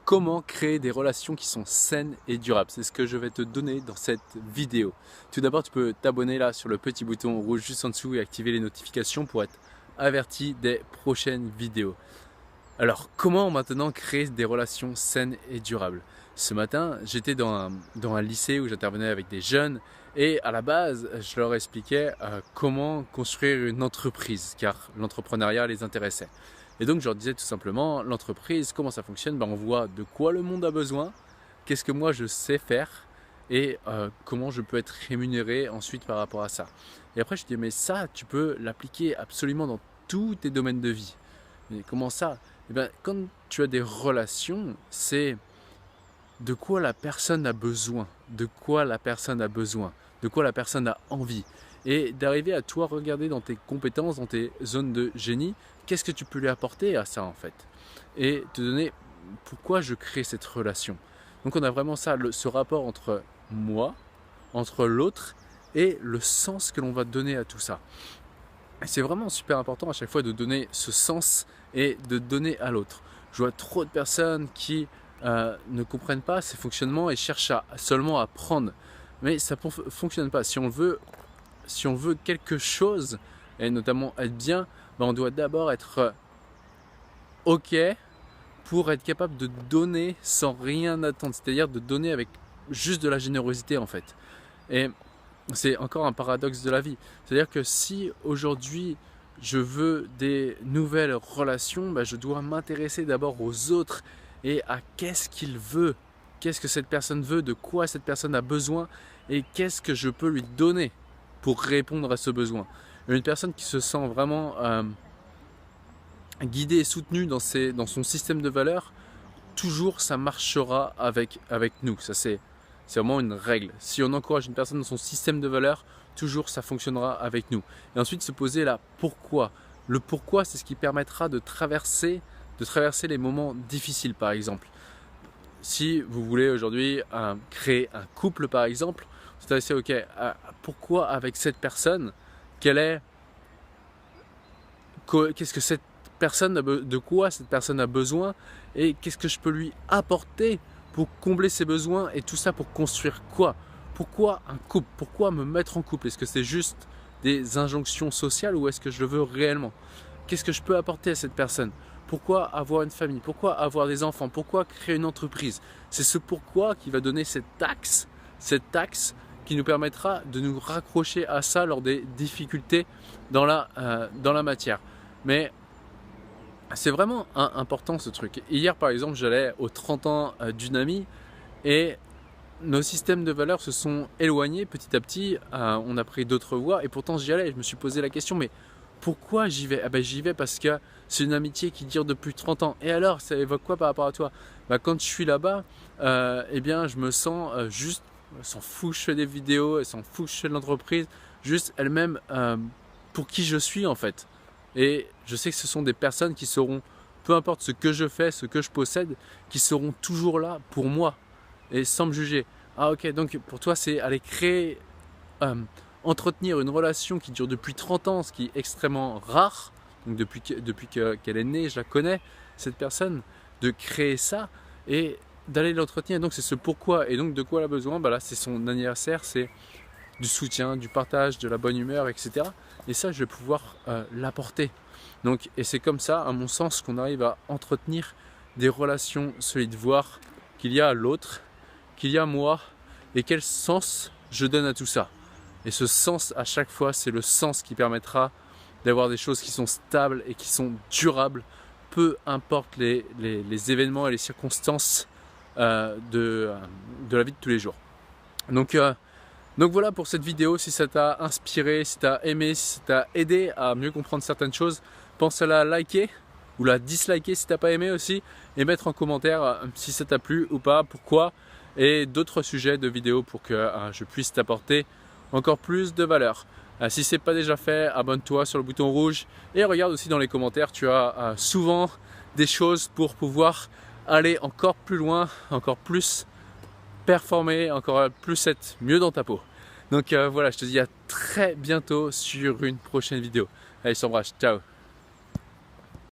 Comment créer des relations qui sont saines et durables? C'est ce que je vais te donner dans cette vidéo. Tout d'abord, tu peux t'abonner là sur le petit bouton rouge juste en dessous et activer les notifications pour être averti des prochaines vidéos. Alors, comment maintenant créer des relations saines et durables? Ce matin, j'étais dans un lycée où j'intervenais avec des jeunes et à la base, je leur expliquais comment construire une entreprise car l'entrepreneuriat les intéressait. Et donc, je leur disais tout simplement, l'entreprise, comment ça fonctionne? On voit de quoi le monde a besoin, qu'est-ce que moi je sais faire et comment je peux être rémunéré ensuite par rapport à ça. Et après, je dis, mais ça, tu peux l'appliquer absolument dans tous tes domaines de vie. Mais comment ça? Eh bien, quand tu as des relations, c'est de quoi la personne a besoin, de quoi la personne a besoin, de quoi la personne a envie. Et d'arriver à toi regarder dans tes compétences, dans tes zones de génie, qu'est-ce que tu peux lui apporter à ça en fait. Et te donner pourquoi je crée cette relation. Donc on a vraiment ça, ce rapport entre moi, entre l'autre et le sens que l'on va donner à tout ça. C'est vraiment super important à chaque fois de donner ce sens et de donner à l'autre. Je vois trop de personnes qui ne comprennent pas ces fonctionnements et cherchent seulement à apprendre. Mais ça ne fonctionne pas. Si on veut quelque chose, et notamment être bien, on doit d'abord être OK pour être capable de donner sans rien attendre. C'est-à-dire de donner avec juste de la générosité en fait. Et c'est encore un paradoxe de la vie. C'est-à-dire que si aujourd'hui je veux des nouvelles relations, je dois m'intéresser d'abord aux autres et à qu'est-ce qu'il veut, qu'est-ce que cette personne veut, de quoi cette personne a besoin et qu'est-ce que je peux lui donner pour répondre à ce besoin. Une personne qui se sent vraiment guidée et soutenue dans son système de valeurs, toujours ça marchera avec nous. Ça c'est vraiment une règle. Si on encourage une personne dans son système de valeurs, toujours ça fonctionnera avec nous. Et ensuite se poser là pourquoi. Le pourquoi, c'est ce qui permettra de traverser les moments difficiles par exemple. Si vous voulez aujourd'hui créer un couple par exemple, c'est assez ok. Pourquoi avec cette personne? Qu'est-ce que cette personne de quoi cette personne a besoin et qu'est-ce que je peux lui apporter pour combler ses besoins et tout ça pour construire quoi? Pourquoi un couple? Pourquoi me mettre en couple? Est-ce que c'est juste des injonctions sociales ou est-ce que je le veux réellement? Qu'est-ce que je peux apporter à cette personne? Pourquoi avoir une famille? Pourquoi avoir des enfants? Pourquoi créer une entreprise? C'est ce pourquoi qui va donner cet axe qui nous permettra de nous raccrocher à ça lors des difficultés dans la matière. Mais c'est vraiment important ce truc. Hier par exemple, j'allais aux 30 ans d'une amie et nos systèmes de valeurs se sont éloignés petit à petit. On a pris d'autres voies et pourtant j'y allais. Je me suis posé la question, mais pourquoi j'y vais? J'y vais parce que c'est une amitié qui dure depuis 30 ans. Et alors, ça évoque quoi par rapport à toi? Quand je suis là-bas, je me sens juste, elle s'en fout que je fais des vidéos, elle s'en fout que je fais de l'entreprise, juste elle-même pour qui je suis en fait. Et je sais que ce sont des personnes qui seront, peu importe ce que je fais, ce que je possède, qui seront toujours là pour moi et sans me juger. Ah ok, donc pour toi c'est aller créer, entretenir une relation qui dure depuis 30 ans, ce qui est extrêmement rare. Donc depuis qu'elle est née, je la connais, cette personne, de créer ça et d'aller l'entretenir. Donc c'est ce pourquoi et donc de quoi elle a besoin. Là c'est son anniversaire, c'est du soutien, du partage, de la bonne humeur, etc. Et ça, je vais pouvoir l'apporter. Donc, et c'est comme ça, à mon sens, qu'on arrive à entretenir des relations solides, voir qu'il y a l'autre, qu'il y a moi, et quel sens je donne à tout ça. Et ce sens, à chaque fois, c'est le sens qui permettra d'avoir des choses qui sont stables et qui sont durables, peu importe les événements et les circonstances de la vie de tous les jours. Donc voilà pour cette vidéo. Si ça t'a inspiré, si t'as aimé, si ça t'a aidé à mieux comprendre certaines choses, pense à la liker ou la disliker si t'as pas aimé aussi et mettre en commentaire si ça t'a plu ou pas, pourquoi et d'autres sujets de vidéos pour que je puisse t'apporter encore plus de valeur. Si c'est pas déjà fait, abonne-toi sur le bouton rouge et regarde aussi dans les commentaires, tu as souvent des choses pour pouvoir aller encore plus loin, encore plus performer, encore plus être mieux dans ta peau. Donc voilà, je te dis à très bientôt sur une prochaine vidéo. Allez, s'embrasse, ciao.